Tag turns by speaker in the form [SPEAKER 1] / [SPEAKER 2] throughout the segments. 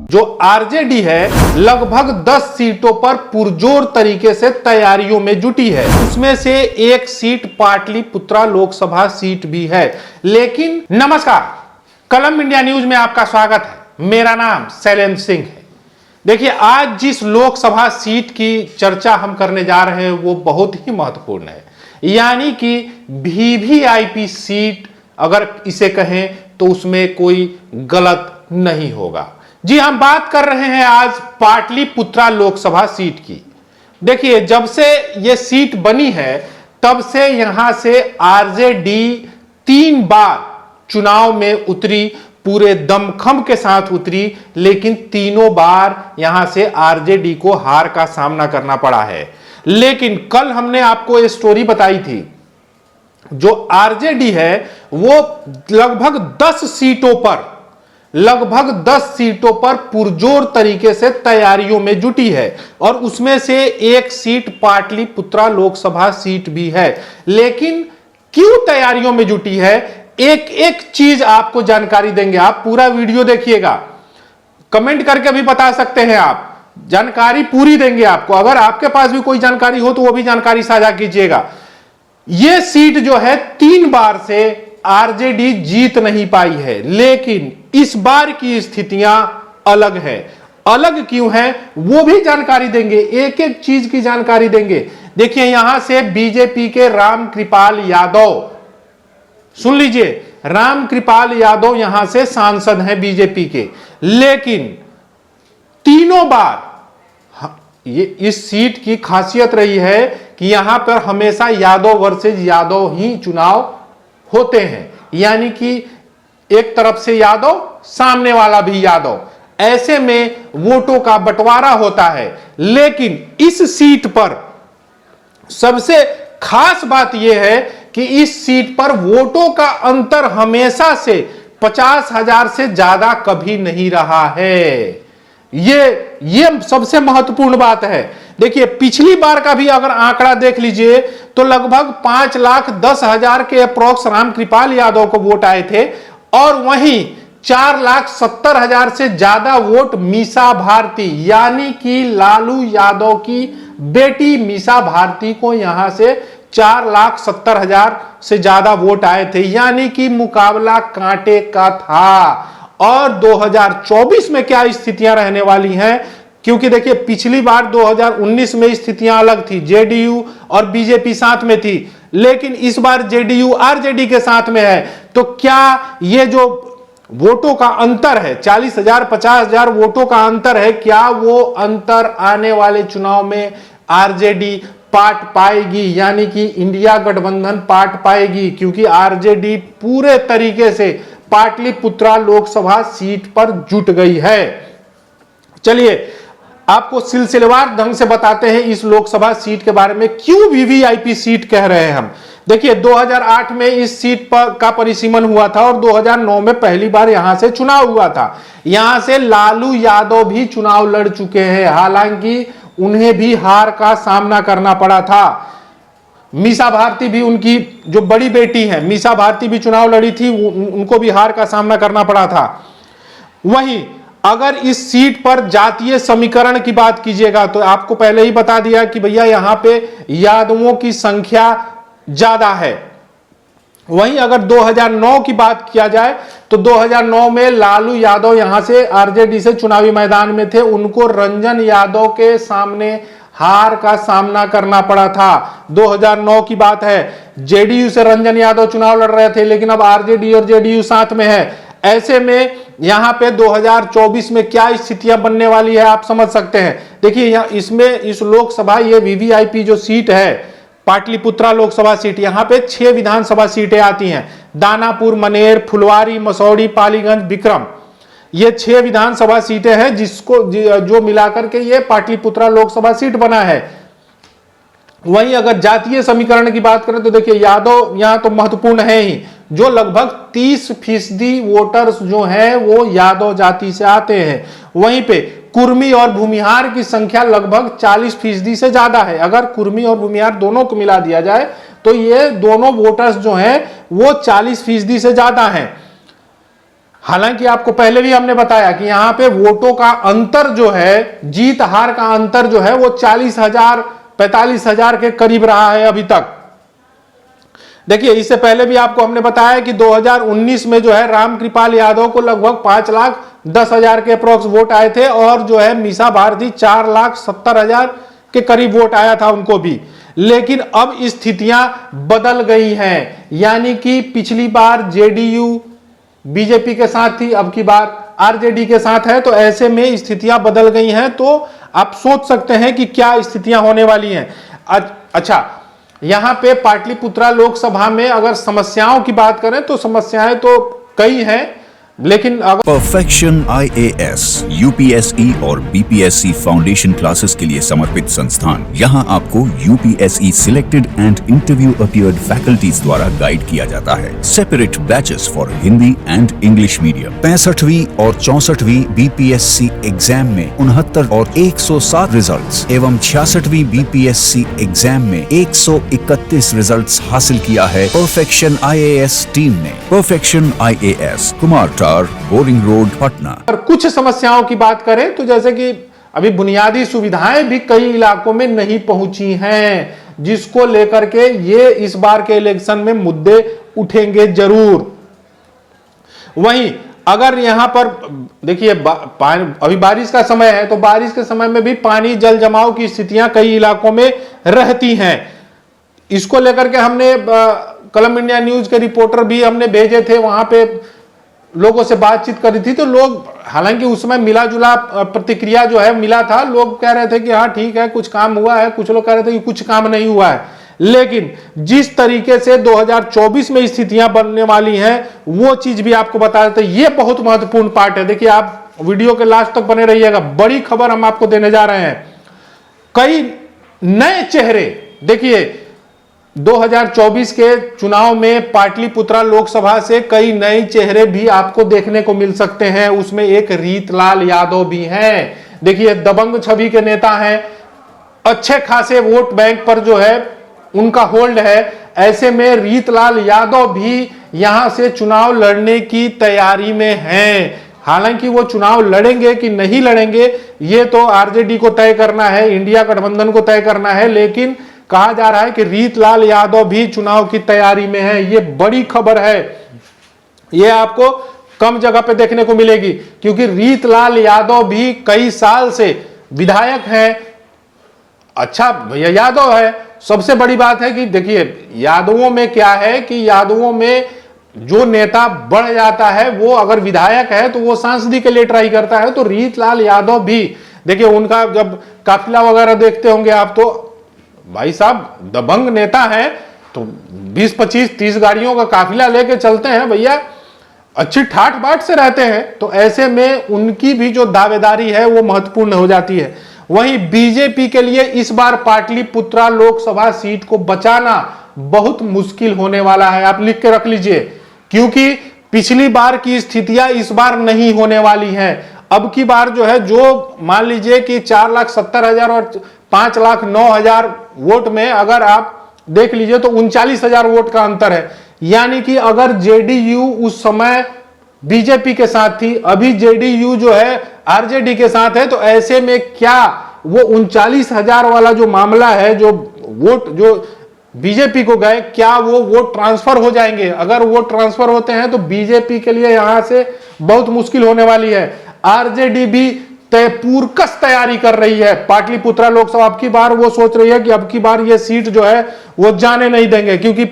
[SPEAKER 1] जो आरजेडी है लगभग 10 सीटों पर पुरजोर तरीके से तैयारियों में जुटी है। उसमें से एक सीट पाटलिपुत्रा लोकसभा सीट भी है। लेकिन नमस्कार, कलम इंडिया न्यूज में आपका स्वागत है। मेरा नाम शैलेंद्र सिंह है। देखिए, आज जिस लोकसभा सीट की चर्चा हम करने जा रहे हैं वो बहुत ही महत्वपूर्ण है, यानी कि वीवीआईपी सीट अगर इसे कहें तो उसमें कोई गलत नहीं होगा। जी, हम बात कर रहे हैं आज पाटलिपुत्रा लोकसभा सीट की। देखिए, जब से यह सीट बनी है तब से यहां से आरजेडी 3 बार चुनाव में उतरी, पूरे दमखम के साथ उतरी, लेकिन तीनों बार यहां से आरजेडी को हार का सामना करना पड़ा है। लेकिन कल हमने आपको ये स्टोरी बताई थी, जो आरजेडी है वो लगभग 10 सीटों पर पुरजोर तरीके से तैयारियों में जुटी है और उसमें से एक सीट पाटलिपुत्रा लोकसभा सीट भी है। लेकिन क्यों तैयारियों में जुटी है, एक एक चीज आपको जानकारी देंगे। आप पूरा वीडियो देखिएगा, कमेंट करके भी बता सकते हैं, आप जानकारी पूरी देंगे आपको। अगर आपके पास भी कोई जानकारी हो तो वो भी जानकारी साझा कीजिएगा। यह सीट जो है 3 बार से आरजेडी जीत नहीं पाई है, लेकिन इस बार की स्थितियां अलग है। अलग क्यों है वो भी जानकारी देंगे, एक एक चीज की जानकारी देंगे। देखिए, यहां से बीजेपी के रामकृपाल यादव, सुन लीजिए, रामकृपाल यादव यहां से सांसद हैं बीजेपी के, लेकिन तीनों बार ये इस सीट की खासियत रही है कि यहां पर हमेशा यादव वर्सेज यादव ही चुनाव होते हैं, यानी कि एक तरफ से यादव, सामने वाला भी यादव, ऐसे में वोटों का बंटवारा होता है। लेकिन इस सीट पर सबसे खास बात यह है कि इस सीट पर वोटों का अंतर हमेशा से 50,000 से ज्यादा कभी नहीं रहा है। ये सबसे महत्वपूर्ण बात है। देखिए, पिछली बार का भी अगर आंकड़ा देख लीजिए तो लगभग 5,10,000 के अप्रोक्स रामकृपाल यादव को वोट आए थे और वहीं 4,70,000 से ज्यादा वोट मीसा भारती, यानी कि लालू यादव की बेटी मीसा भारती को यहां से 4,70,000 से ज्यादा वोट आए थे, यानी कि मुकाबला कांटे का था। और 2024 में क्या स्थितियां रहने वाली हैं, क्योंकि देखिए पिछली बार 2019 में स्थितियां अलग थी, जेडीयू और बीजेपी साथ में थी, लेकिन इस बार जेडीयू आरजेडी के साथ में है। तो क्या ये जो वोटों का अंतर है, 40,000 50,000 वोटों का अंतर है, क्या वो अंतर आने वाले चुनाव में आरजेडी पाट पाएगी, यानी कि इंडिया गठबंधन पाट पाएगी? क्योंकि आरजेडी पूरे तरीके से पाटलिपुत्रा लोकसभा सीट पर जुट गई है। चलिए, आपको सिलसिलेवार ढंग से बताते हैं इस लोकसभा सीट के बारे में, क्यों वीवीआईपी सीट कह रहे हैं हम। देखिए, 2008 में इस सीट पर का परिसीमन हुआ था और 2009 में पहली बार यहां से चुनाव हुआ था। यहां से लालू यादव भी चुनाव लड़ चुके हैं, हालांकि उन्हें भी हार का सामना करना पड़ा था। मीसा भारती भी, उनकी जो बड़ी बेटी है मीसा भारती, भी चुनाव लड़ी थी, उनको भी हार का सामना करना पड़ा था। वहीं अगर इस सीट पर जातीय समीकरण की बात कीजिएगा तो आपको पहले ही बता दिया कि भैया यहां पे यादवों की संख्या ज्यादा है। वहीं अगर 2009 की बात किया जाए तो 2009 में लालू यादव यहां से आरजेडी से चुनावी मैदान में थे, उनको रंजन यादव के सामने हार का सामना करना पड़ा था। 2009 की बात है, जेडीयू से रंजन यादव चुनाव लड़ रहे थे, लेकिन अब आरजेडी और जेडीयू साथ में है। ऐसे में यहां पे 2024 में क्या स्थितियां बनने वाली है आप समझ सकते हैं। देखिए, यहां इसमें इस लोकसभा ये वीवीआईपी जो सीट है पाटलिपुत्रा लोकसभा सीट, यहां पे 6 विधानसभा सीटें आती हैं, दानापुर, मनेर, फुलवारी, मसौड़ी, पालीगंज, विक्रम। ये 6 विधानसभा सीटें हैं जिसको जो मिलाकर के ये पाटलिपुत्रा लोकसभा सीट बना है। वहीं अगर जातीय समीकरण की बात करें तो देखिए, यादव यहां तो महत्वपूर्ण है ही, जो लगभग 30% वोटर्स जो हैं वो यादव जाति से आते हैं। वहीं पे कुर्मी और भूमिहार की संख्या लगभग 40% से ज्यादा है। अगर कुर्मी और भूमिहार दोनों को मिला दिया जाए तो ये दोनों वोटर्स जो हैं वो 40% से ज्यादा हैं। हालांकि आपको पहले भी हमने बताया कि यहां पे वोटों का अंतर जो है, जीत हार का अंतर जो है वो 40,000 45,000 के करीब रहा है अभी तक। देखिए, इससे पहले भी आपको हमने बताया कि 2019 में जो है रामकृपाल यादव को लगभग 5,10,000 के अप्रोक्स वोट आए थे और जो है मीसा भारती 4,70,000 के करीब वोट आया था उनको भी। लेकिन अब स्थितियां बदल गई हैं, यानी कि पिछली बार जेडीयू बीजेपी के साथ थी, अब की बार आरजेडी के साथ है। तो ऐसे में स्थितियां बदल गई हैं, तो आप सोच सकते हैं कि क्या स्थितियां होने वाली हैं। अच्छा, यहां पे पाटलिपुत्रा लोकसभा में अगर समस्याओं की बात करें तो समस्याएं तो कई हैं, लेकिन अगर
[SPEAKER 2] परफेक्शन IAS, UPSE और BPSC फाउंडेशन क्लासेस के लिए समर्पित संस्थान। यहाँ आपको UPSE selected and interview appeared faculties द्वारा गाइड किया जाता है। Separate batches for Hindi and English medium. 65वीं और 64वीं BPSC एग्जाम में 69 और 107 रिजल्ट्स एवं 66वीं BPSC एग्जाम में 131 रिजल्ट्स हासिल किया है परफेक्शन IAS टीम ने। Perfection IAS, Kumar boring road, Patna.
[SPEAKER 1] और कुछ समस्याओं की बात करें तो जैसे कि अभी बुनियादी सुविधाएं भी कई इलाकों में नहीं पहुंची हैं, जिसको लेकर के ये इस बार के इलेक्शन में मुद्दे उठेंगे जरूर। वहीं अगर यहां पर देखिए अभी बारिश का समय है, तो बारिश के समय में भी पानी जल जमाव की स्थितियां कई इलाकों में रहती हैं। इसको लेकर के हमने कलम इंडिया न्यूज के रिपोर्टर भी हमने भेजे थे, वहां पे लोगों से बातचीत करी थी। तो लोग, हालांकि उसमें मिला जुला प्रतिक्रिया जो है मिला था, लोग कह रहे थे कि हाँ ठीक है कुछ काम हुआ है, कुछ लोग कह रहे थे कि कुछ काम नहीं हुआ है। लेकिन जिस तरीके से 2024 में स्थितियां बनने वाली हैं वो चीज भी आपको बता देते हैं। ये बहुत महत्वपूर्ण पार्ट है। देखिए, आप वीडियो के लास्ट तक बने रहिएगा, बड़ी खबर हम आपको देने जा रहे हैं। कई नए चेहरे, देखिए 2024 के चुनाव में पाटलिपुत्रा लोकसभा से कई नए चेहरे भी आपको देखने को मिल सकते हैं। उसमें एक रीतलाल यादव भी हैं। देखिए, दबंग छवि के नेता हैं, अच्छे खासे वोट बैंक पर जो है उनका होल्ड है। ऐसे में रीतलाल यादव भी यहां से चुनाव लड़ने की तैयारी में हैं। हालांकि वो चुनाव लड़ेंगे कि नहीं लड़ेंगे ये तो आरजेडी को तय करना है, इंडिया गठबंधन को तय करना है। लेकिन कहा जा रहा है कि रीतलाल यादव भी चुनाव की तैयारी में है। ये बड़ी खबर है, ये आपको कम जगह पे देखने को मिलेगी, क्योंकि रीतलाल यादव भी कई साल से विधायक हैं। अच्छा भैया यादव है। सबसे बड़ी बात है कि देखिए यादवों में क्या है कि यादवों में जो नेता बढ़ जाता है वो अगर विधायक है तो वो सांसदी के लिए ट्राई करता है। तो रीतलाल यादव भी देखिए, उनका जब काफिला वगैरह देखते होंगे आप, तो भाई साहब दबंग नेता है, तो 20, 25, 30 गाड़ियों का काफिला लेके चलते हैं भैया, अच्छी ठाठ बाट से रहते हैं। तो ऐसे में उनकी भी जो दावेदारी है वो महत्वपूर्ण हो जाती है। वहीं बीजेपी के लिए इस बार पाटलिपुत्रा लोकसभा सीट को बचाना बहुत मुश्किल होने वाला है। आप लिख के रख लीजिए, क्योंकि पिछली बार की स्थितियां इस बार नहीं होने वाली हैं। अब की बार जो है, जो मान लीजिए कि 4,70,000 और 5,09,000 वोट में अगर आप देख लीजिए तो 39,000 वोट का अंतर है। यानी कि अगर जेडीयू उस समय बीजेपी के साथ थी, अभी जेडीयू जो है आरजेडी के साथ है, तो ऐसे में क्या वो 39,000 वाला जो मामला है, जो वोट जो बीजेपी को गए, क्या वो वोट ट्रांसफर हो जाएंगे? अगर वो ट्रांसफर होते हैं तो बीजेपी के लिए यहां से बहुत मुश्किल होने वाली है। आरजेडी भी पूरकस तैयारी कर रही है पाटलिपुत्रा लोकसभा। अब की बार वो सोच रही है कि अब की बार ये सीट जो है वो जाने नहीं देंगे, क्योंकि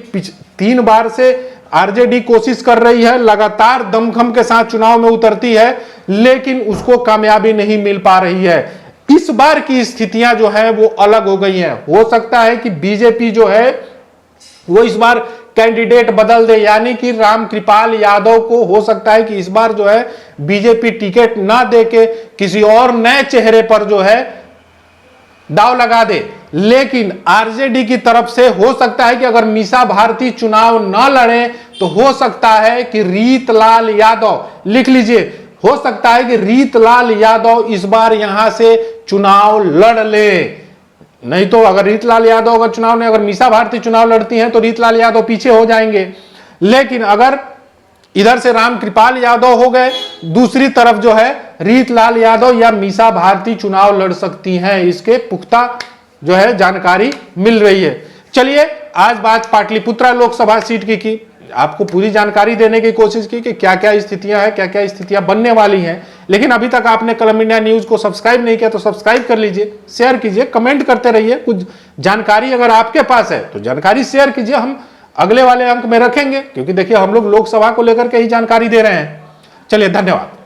[SPEAKER 1] 3 बार से आरजेडी कोशिश कर रही है, लगातार दमखम के साथ चुनाव में उतरती है, लेकिन उसको कामयाबी नहीं मिल पा रही है। इस बार की स्थितियां जो है वो अलग हो गई हैं। हो सकता है कि बीजेपी जो है वो इस बार कैंडिडेट बदल दे, यानी कि रामकृपाल यादव को हो सकता है कि इस बार जो है बीजेपी टिकट ना देके किसी और नए चेहरे पर जो है दाव लगा दे। लेकिन आरजेडी की तरफ से हो सकता है कि अगर मीसा भारती चुनाव न लड़े तो हो सकता है कि रीतलाल यादव, लिख लीजिए, हो सकता है कि रीतलाल यादव इस बार यहां से चुनाव लड़ ले। नहीं तो अगर रीतलाल यादव अगर चुनाव नहीं, अगर मीसा भारती चुनाव लड़ती हैं तो रीतलाल यादव पीछे हो जाएंगे। लेकिन अगर इधर से रामकृपाल यादव हो गए, दूसरी तरफ जो है रीतलाल यादव या मीसा भारती चुनाव लड़ सकती हैं, इसके पुख्ता जो है जानकारी मिल रही है। चलिए आज बात पाटलिपुत्रा लोकसभा सीट की आपको पूरी जानकारी देने की कोशिश की कि क्या क्या स्थितियां हैं, क्या क्या स्थितियां बनने वाली हैं। लेकिन अभी तक आपने कलम इंडिया न्यूज को सब्सक्राइब नहीं किया तो सब्सक्राइब कर लीजिए, शेयर कीजिए, कमेंट करते रहिए। कुछ जानकारी अगर आपके पास है तो जानकारी शेयर कीजिए, हम अगले वाले अंक में रखेंगे, क्योंकि देखिए हम लोग लोकसभा को लेकर के ही जानकारी दे रहे हैं। चलिए धन्यवाद।